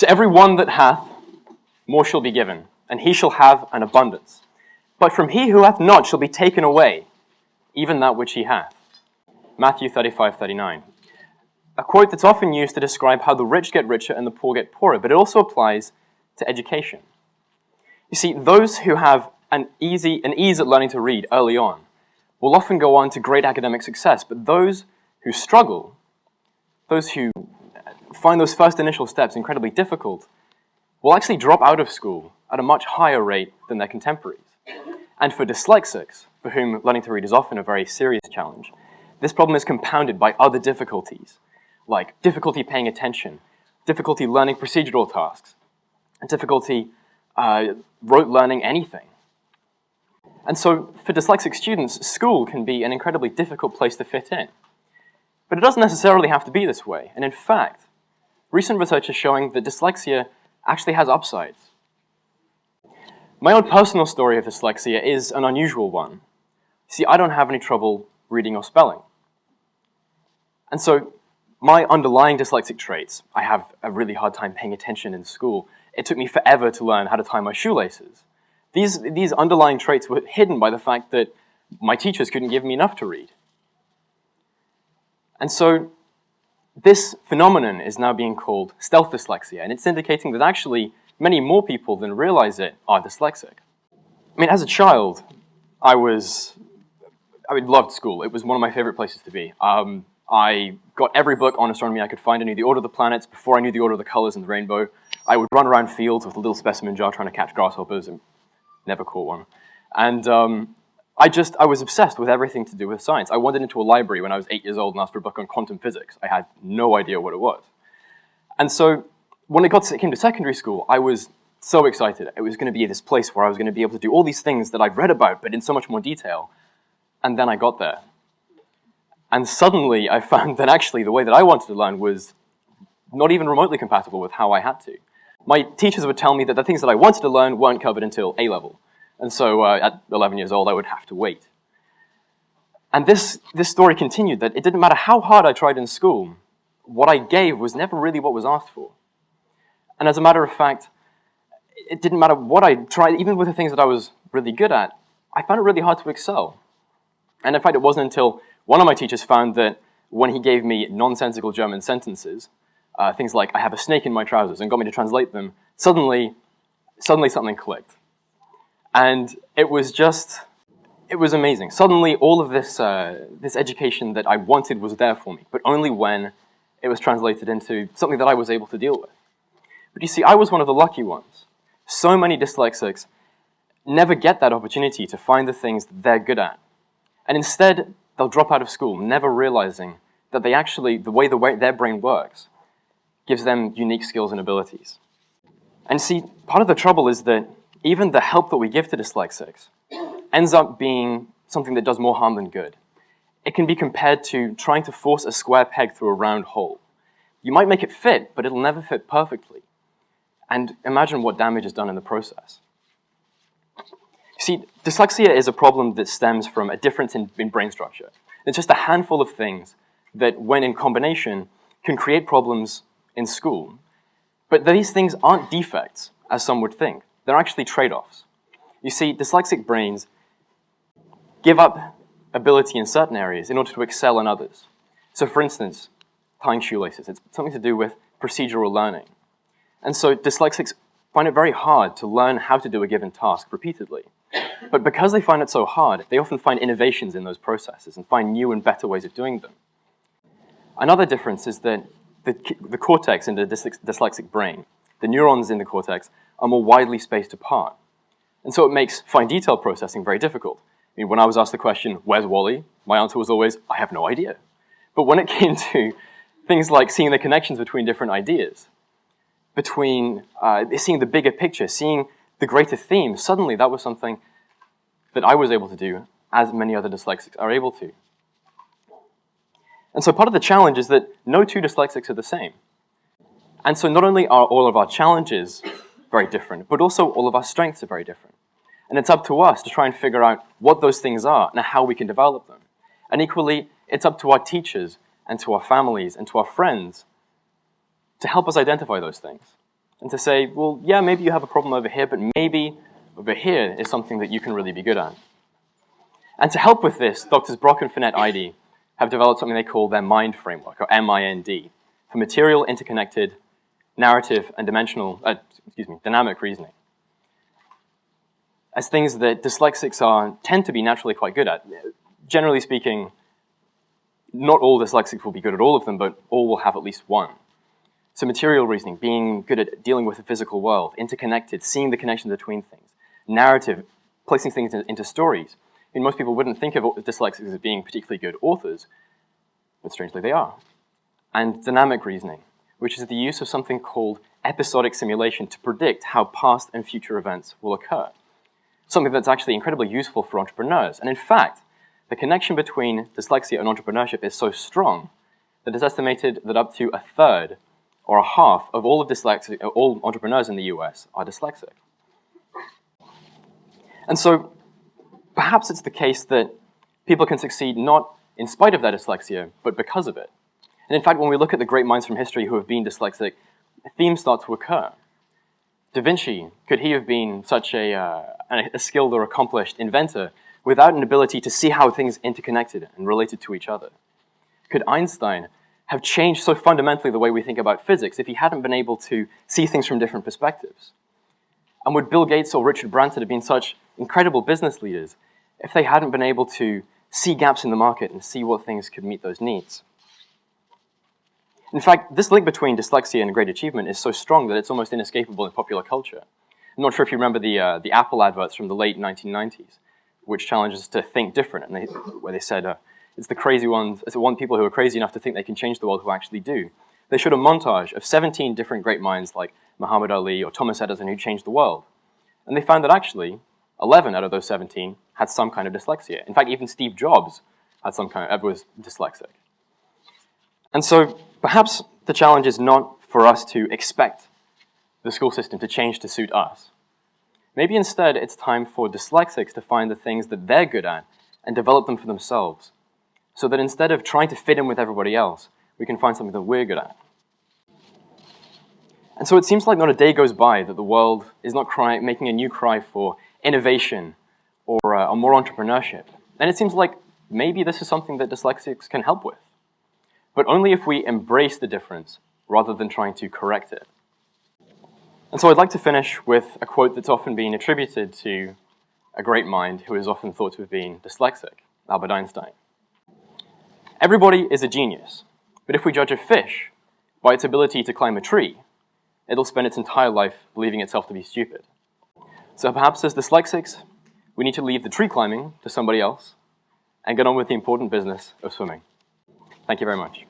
To every one that hath, more shall be given, and he shall have an abundance. But from he who hath not shall be taken away, even that which he hath. Matthew 35:39. A quote that's often used to describe how the rich get richer and the poor get poorer, but it also applies to education. You see, those who have an ease at learning to read early on will often go on to great academic success, but those who struggle, those who find those first initial steps incredibly difficult, will actually drop out of school at a much higher rate than their contemporaries. And for dyslexics, for whom learning to read is often a very serious challenge, this problem is compounded by other difficulties, like difficulty paying attention, difficulty learning procedural tasks, and difficulty rote learning anything. And so for dyslexic students, school can be an incredibly difficult place to fit in. But it doesn't necessarily have to be this way. And in fact, recent research is showing that dyslexia actually has upsides. My own personal story of dyslexia is an unusual one. See, I don't have any trouble reading or spelling. And so my underlying dyslexic traits, I have a really hard time paying attention in school. It took me forever to learn how to tie my shoelaces. These underlying traits were hidden by the fact that my teachers couldn't give me enough to read. And so this phenomenon is now being called stealth dyslexia, and it's indicating that actually many more people than realize it are dyslexic. I mean, as a child, I loved school. It was one of my favorite places to be. I got every book on astronomy I could find. I knew the order of the planets before I knew the order of the colors in the rainbow. I would run around fields with a little specimen jar trying to catch grasshoppers and never caught one. And I was obsessed with everything to do with science. I wandered into a library when I was 8 years old and asked for a book on quantum physics. I had no idea what it was. And so when it came to secondary school, I was so excited. It was going to be this place where I was going to be able to do all these things that I've read about, but in so much more detail. And then I got there. And suddenly I found that actually the way that I wanted to learn was not even remotely compatible with how I had to. My teachers would tell me that the things that I wanted to learn weren't covered until A-level. And so at 11 years old, I would have to wait. And this story continued, that it didn't matter how hard I tried in school, what I gave was never really what was asked for. And as a matter of fact, it didn't matter what I tried, even with the things that I was really good at, I found it really hard to excel. And in fact, it wasn't until one of my teachers found that when he gave me nonsensical German sentences, things like, I have a snake in my trousers, and got me to translate them, suddenly something clicked. And it was amazing. Suddenly all of this education that I wanted was there for me, but only when it was translated into something that I was able to deal with. But you see, I was one of the lucky ones. So many dyslexics never get that opportunity to find the things that they're good at. And instead, they'll drop out of school, never realizing that the way their brain works gives them unique skills and abilities. And see, part of the trouble is that even the help that we give to dyslexics ends up being something that does more harm than good. It can be compared to trying to force a square peg through a round hole. You might make it fit, but it'll never fit perfectly. And imagine what damage is done in the process. See, dyslexia is a problem that stems from a difference in brain structure. It's just a handful of things that, when in combination, can create problems in school. But these things aren't defects, as some would think. They're actually trade-offs. You see, dyslexic brains give up ability in certain areas in order to excel in others. So for instance, tying shoelaces. It's something to do with procedural learning. And so dyslexics find it very hard to learn how to do a given task repeatedly. But because they find it so hard, they often find innovations in those processes and find new and better ways of doing them. Another difference is that the cortex in the dyslexic brain, the neurons in the cortex, are more widely spaced apart. And so it makes fine detail processing very difficult. I mean, when I was asked the question, where's Wally? My answer was always, I have no idea. But when it came to things like seeing the connections between different ideas, between seeing the bigger picture, seeing the greater theme, suddenly that was something that I was able to do, as many other dyslexics are able to. And so part of the challenge is that no two dyslexics are the same. And so not only are all of our challenges very different, but also all of our strengths are very different. And it's up to us to try and figure out what those things are and how we can develop them. And equally, it's up to our teachers and to our families and to our friends to help us identify those things and to say, well, yeah, maybe you have a problem over here, but maybe over here is something that you can really be good at. And to help with this, Doctors Brock and Finette-Eide have developed something they call their MIND framework, or MIND, for material, interconnected, narrative, and dynamic reasoning, as things that dyslexics tend to be naturally quite good at. Generally speaking, not all dyslexics will be good at all of them, but all will have at least one. So material reasoning, being good at dealing with the physical world, interconnected, seeing the connections between things, narrative, placing things into stories. I mean, most people wouldn't think of dyslexics as being particularly good authors, but strangely they are. And dynamic reasoning, which is the use of something called episodic simulation to predict how past and future events will occur. Something that's actually incredibly useful for entrepreneurs. And in fact, the connection between dyslexia and entrepreneurship is so strong that it's estimated that up to a third or a half of all entrepreneurs in the US are dyslexic. And so perhaps it's the case that people can succeed not in spite of their dyslexia, but because of it. And in fact, when we look at the great minds from history who have been dyslexic, themes start to occur. Da Vinci, could he have been such a skilled or accomplished inventor without an ability to see how things interconnected and related to each other? Could Einstein have changed so fundamentally the way we think about physics if he hadn't been able to see things from different perspectives? And would Bill Gates or Richard Branson have been such incredible business leaders if they hadn't been able to see gaps in the market and see what things could meet those needs? In fact, this link between dyslexia and great achievement is so strong that it's almost inescapable in popular culture. I'm not sure if you remember the Apple adverts from the late 1990s, which challenged us to think different, and where they said, it's the crazy ones, it's the one people who are crazy enough to think they can change the world who actually do. They showed a montage of 17 different great minds like Muhammad Ali or Thomas Edison who changed the world. And they found that actually 11 out of those 17 had some kind of dyslexia. In fact, even Steve Jobs was dyslexic. And so perhaps the challenge is not for us to expect the school system to change to suit us. Maybe instead it's time for dyslexics to find the things that they're good at and develop them for themselves, so that instead of trying to fit in with everybody else, we can find something that we're good at. And so it seems like not a day goes by that the world is not making a new cry for innovation or more entrepreneurship. And it seems like maybe this is something that dyslexics can help with, but only if we embrace the difference rather than trying to correct it. And so I'd like to finish with a quote that's often been attributed to a great mind who is often thought to have been dyslexic, Albert Einstein. Everybody is a genius, but if we judge a fish by its ability to climb a tree, it'll spend its entire life believing itself to be stupid. So perhaps as dyslexics, we need to leave the tree climbing to somebody else and get on with the important business of swimming. Thank you very much.